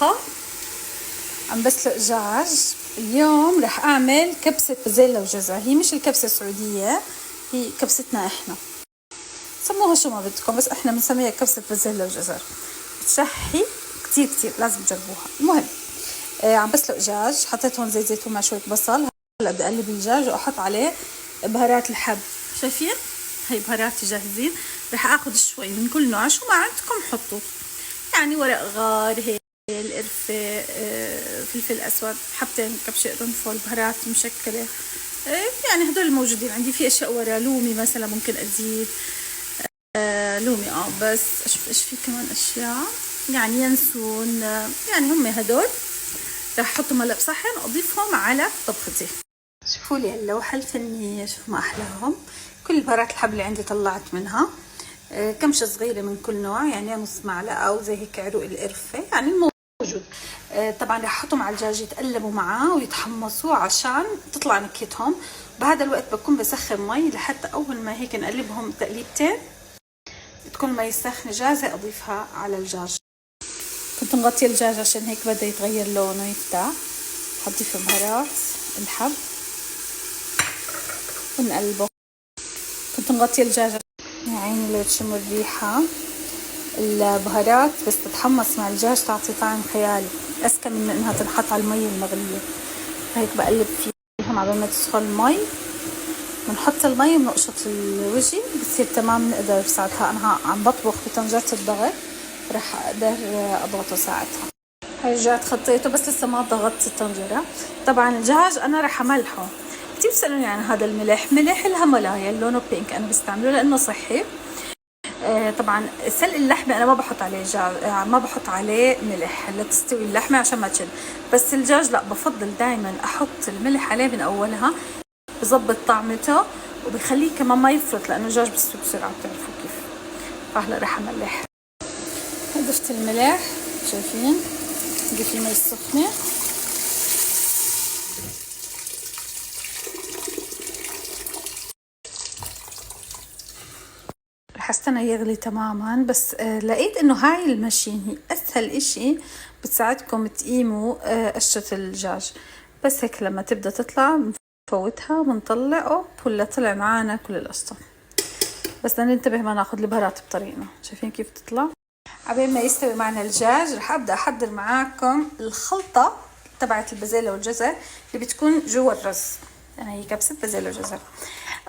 الطبخة. عم بسلق دجاج. اليوم رح اعمل كبسة بازيلا وجزر. هي مش الكبسة السعودية، هي كبستنا احنا، سموها شو ما بدكم، بس احنا بنسميها كبسة بازيلا وجزر. بتشهي كتير لازم تجربوها. المهم عم بسلق دجاج، حطيت هون زيت زيتون مع شوية بصل. هلا بدي اقلب الدجاج واحط عليه بهارات الحب. شايفين هي بهاراتي جاهزين. رح اخذ شوي من كل نوع، شو ما عندكم حطوا، يعني ورق غار هيك، القرفة، فلفل اسود، حبتين كبشة قرنفل، بهارات مشكلة، يعني هدول الموجودين عندي. في اشياء ورا لومي مثلا ممكن ازيد لومي بس اشوف ايش في كمان اشياء، يعني ينسون، يعني هم هدول. رح احطهم هلا بصحن واضيفهم على طبختي. شوفوا لي اللوحة الفنية، شوف ما احلاهم. كل بهارات الحب اللي عندي طلعت منها كمشة صغيرة من كل نوع، يعني نص معلقة او زي هيك عروق القرفة، يعني الموجود. طبعا رح احطهم على الدجاج يتقلبوا معاه ويتحمصوا عشان تطلع نكهتهم. بهذا الوقت بكون بسخن مي لحتى اول ما هيك نقلبهم تقليبتين تكون المي سخنة جاهزة اضيفها على الدجاج. كنت مغطية الدجاج عشان هيك بدا يتغير لونه يفتح. حضيف بهارات الحب ونقلبه. كنت مغطية الدجاج يا عيني لو تشموا الريحة. البهارات بس تتحمص مع الدجاج تعطي طعم خيالي، أذكى من إنها تنحط على المي المغلية. هيك بقلب فيهم على ما تسخن المي. بنحط المي وبنقشط الوجه بتصير تمام. نقدر ساعتها أنا عم بطبخ بطنجرة الضغط، رح أقدر أضغطه ساعتها. هاي رجعت خطيته بس لسه ما ضغطت الطنجرة. طبعا الدجاج أنا رح أملحه. كتير بيسألوني عن هذا الملح، ملح الهيمالايا لونه بينك، أنا بستعمله لأنه صحي. طبعا سلق اللحمة أنا ما بحط عليه ما بحط عليه ملح لتستوي اللحمة عشان ما تشل، بس الدجاج لا، بفضل دايما أحط الملح عليه من أولها، بظبط طعمته وبخليه كمان ما يفرط، لأنه الدجاج بيستوي بسرعة بتعرفوا كيف. فهلا رح أملح. ضفت الملح، شايفين ضيف المي السخنة. رح استنى يغلي تماما. بس لقيت انه هاي الماشين هي اسهل اشي بتساعدكم تقيموا قشرة الدجاج. بس هيك لما تبدأ تطلع بنفوتها بنطلعه، ولا طلع معانا كل القشطة. بس بدنا ننتبه ما ناخذ البهارات بطريقنا. شايفين كيف تطلع؟ عبين ما يستوي معنا الدجاج رح ابدأ احضر معاكم الخلطة تبعت البازيلا والجزر اللي بتكون جوا الرز. يعني هي كبسة بازيلا وجزر.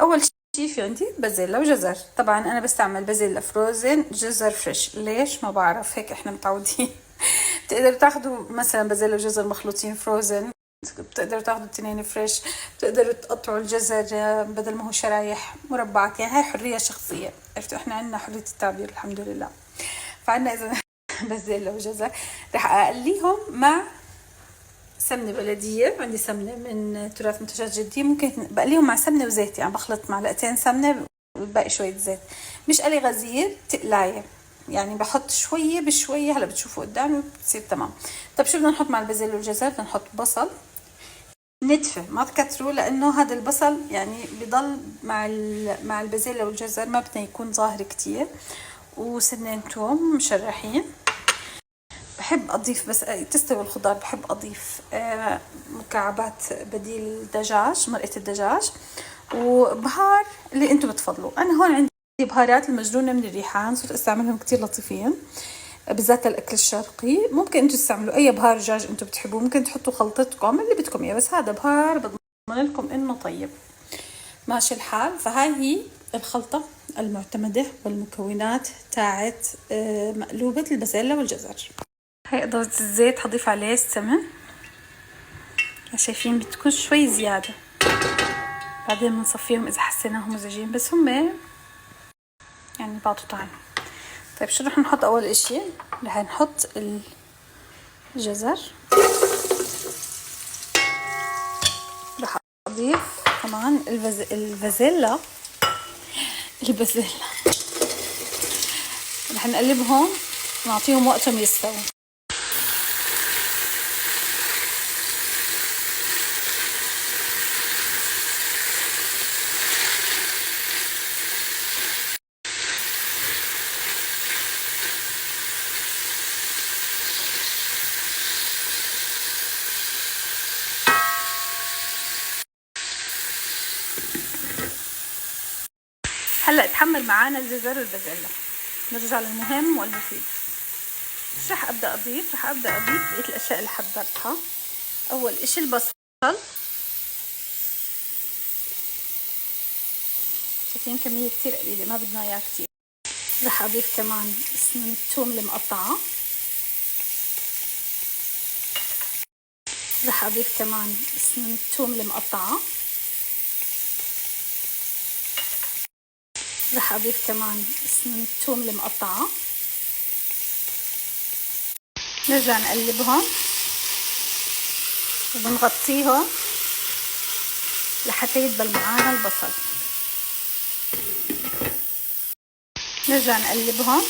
اول شي في عندي بازيلا وجزر. طبعا انا بستعمل بازيلا فروزن، جزر فريش. ليش ما بعرف، هيك احنا متعودين. بتقدروا تاخذوا مثلا بازيلا وجزر مخلوطين فروزن، بتقدروا تاخذوا التنين فريش، بتقدروا تقطعوا الجزر بدل ما هو شرايح مربعات، يعني هاي حرية شخصية. عرفتوا احنا عندنا حرية التعبير الحمد لله. فعنا اذا بازيلا وجزر رح اقليهم مع سمنة بلدية. عندي سمنة من تراث منتجات جدي، ممكن بقليهم مع سمنة وزيت، يعني بخلط معلقتين سمنة والباقي شوية زيت. مش قلي غزير، تقلاية، يعني بحط شوية بشوية. هلا بتشوفوا قدامي بتصير تمام. طب شو بدنا نحط مع البازيلا والجزر؟ بدنا نحط بصل نتفة، ما تكتروا، لانه هذا البصل يعني بضل مع البازيلا والجزر، ما بدنا يكون ظاهر كتير. وسنين توم مشرحين. بحب اضيف بس تستوي الخضار، بحب اضيف مكعبات بديل دجاج، مرقة الدجاج، وبهار اللي انتم بتفضلوا. انا هون عندي بهارات المجنونة من الريحان، صرت استعملهم كتير لطيفين بالذات الاكل الشرقي. ممكن انتم تستعملوا اي بهار دجاج انتم بتحبوه، ممكن تحطوا خلطتكم اللي بدكم اياه، بس هذا بهار بضمن لكم انه طيب ماشي الحال. فهاي هي الخلطة المعتمدة والمكونات تاعت مقلوبة البازيلا والجزر. هاي إضافة الزيت، حضيف عليه السمن، شايفين بتكون شوي زيادة، بعدين بنصفيهم إذا حسيناهم مزعجين، بس هم يعني بعطوا طعم. طيب شو رح نحط؟ أول إشي رح نحط الجزر، رح أضيف كمان البازيلا رح نقلبهم ونعطيهم وقتهم يستووا. هلا تحمر معانا الجزر والبازلاء. نرجع للمهم والمفيد. ايش رح ابدا اضيف؟ رح ابدا اضيف بقيه الاشياء اللي حضرتها. اول اشي البصل، شايفين كميه كتير قليله، ما بدنا اياه كتير. رح اضيف كمان سنون الثوم المقطعه. رح اضيف كمان سنون الثوم المقطعه. رح اضيف كمان سنون الثوم المقطعه. نرجع نقلبهم وبنغطيهم لحتى يدبل معانا البصل. نرجع نقلبهم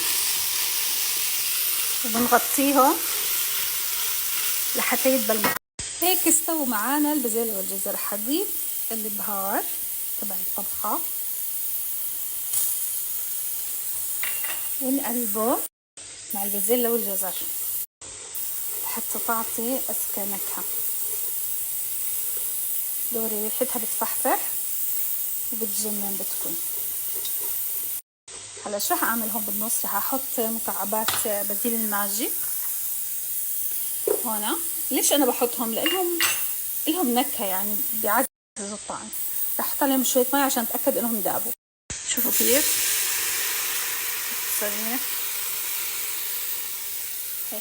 وبنغطيهم لحتى يدبل معانا. هيك استووا معانا البازلاء والجزر. رح اضيف البهار تبع الطبخة ونقلبه مع البازلاء والجزر حتى تعطي أذكى نكهة. دوري ريحتها بتفحفح وبتجنن بتكون. هلا شو رح اعمل هون بالنص؟ رح احط مكعبات بديل الماجي هون. ليش انا بحطهم؟ لهم نكهه، يعني بيعزز الطعم. رح احط عليهم شويه مي عشان اتاكد انهم دابوا. شوفوا كيف صريح.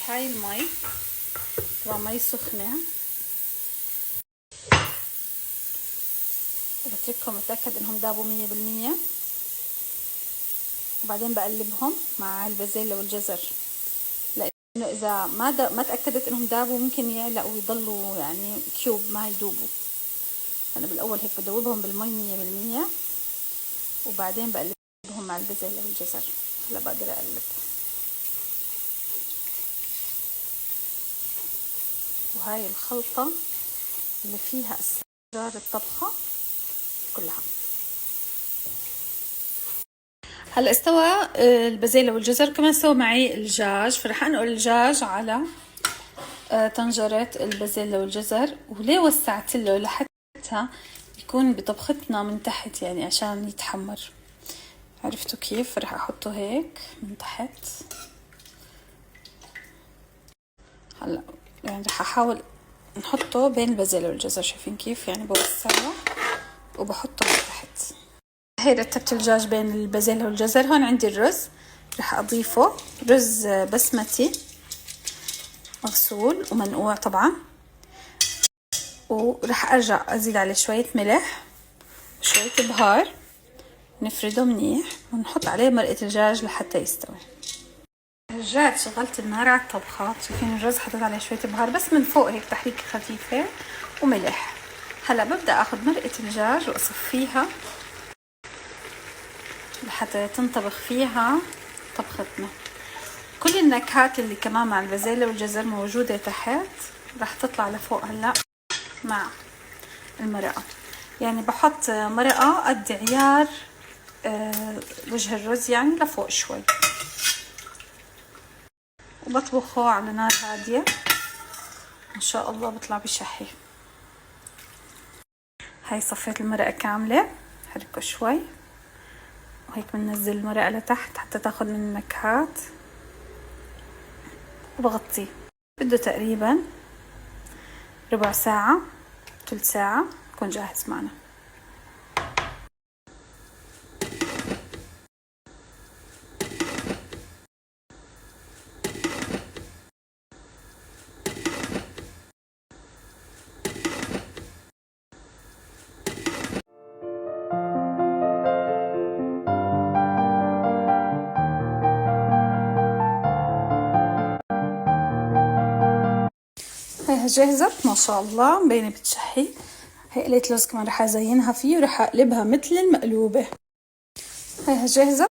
هاي المي طبعا مي سخنه، وبتركهم اتاكد انهم دابوا 100%. وبعدين بقلبهم مع البازلاء والجزر، لانه اذا ما تاكدت انهم دابوا ممكن يعلقوا ويضلوا يعني كيوب ما يدوبوا. انا بالاول هيك بدوبهم بالمي 100%، وبعدين بقلبهم مع البازلاء والجزر. هلا بقدر اقلب. وهاي الخلطه اللي فيها اسرار الطبخه كلها. هلا استوى البازلاء والجزر، كمان استوى معي الدجاج. فرح انقل الدجاج على طنجرة البازلاء والجزر. وليه وسعت له؟ لحتى يكون بطبختنا من تحت، يعني عشان يتحمر. عرفتوا كيف؟ رح احطه هيك من تحت. هلا يعني رح احاول نحطه بين البازلاء والجزر. شايفين كيف؟ يعني بوسعه وبحطه من تحت. هي رتبت الدجاج بين البازلاء والجزر. هون عندي الرز، رح اضيفه رز بسمتي مغسول ومنقوع طبعا. ورح ارجع ازيد عليه شوية ملح وشوية بهار، نفرده منيح ونحط عليه مرقة الدجاج لحتى يستوي. رجعت شغلت النار على الطبخة. شايفين الرز حطيت عليه شوية بهار بس من فوق هيك تحريكة خفيفة وملح. هلا ببدأ اخذ مرقة الدجاج واصفيها لحتى تنطبخ فيها طبختنا. كل النكهات اللي كمان مع البازلاء والجزر موجودة تحت راح تطلع لفوق هلا مع المرقة. يعني بحط مرقة قد عيار وجه الرز، يعني لفوق شوي، وبطبخه على نار هادية. ان شاء الله بطلع بشحي. هاي صفيت المرقة كاملة، حركه شوي وهيك بننزل المرقة لتحت حتى تاخد من النكهات، وبغطيه. بده تقريبا ربع ساعة ثلث ساعة يكون جاهز معنا. هيها جهزت ما شاء الله، مبينة بتشحي. هي قلية لوز كمان رح ازينها فيه ورح اقلبها مثل المقلوبة. هيها جاهزة.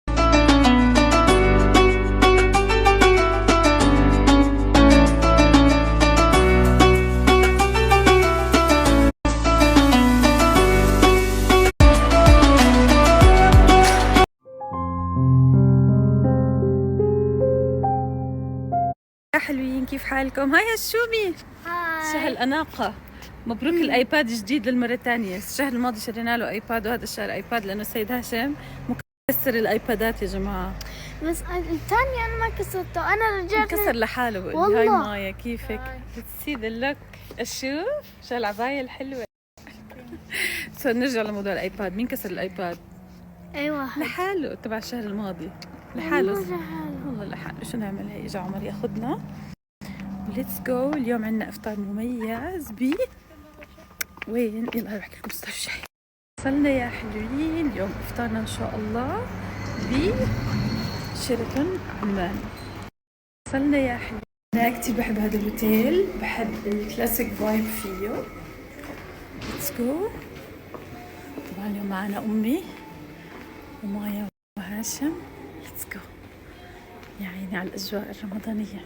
يا حلوين كيف حالكم؟ هاي هالشومي شهر الأناقة. مبروك الايباد جديد للمرة الثانية. الشهر الماضي شرينا له ايباد وهذا الشهر ايباد، لانه السيد هاشم كسر الايبادات يا جماعه. بس الثاني انا ما كسرته، انا رجعت انكسر لحاله. بقول لي هاي والله. مايا كيفك؟ بتسي ذا لوك. اشوف شو العبايه الحلوه. سو نرجع لموضوع الايباد. مين كسر الايباد؟ اي واحد لحاله تبع الشهر الماضي. لحاله والله لحاله. شو نعمل؟ هي اجى عمر ياخذنا ليتس جو. اليوم عندنا افطار مميز ب وين؟ يلا بحكي لكم ستار شيء. وصلنا يا حلوين. اليوم افطارنا ان شاء الله ب شيراتون عمان. وصلنا يا حلوين. انا كتير بحب هذا الاوتيل، بحب الكلاسيك فايب فيه. ليتس جو. طبعا اليوم معنا امي ومايا وهاشم. ليتس جو. يا عيني على الاجواء الرمضانيه.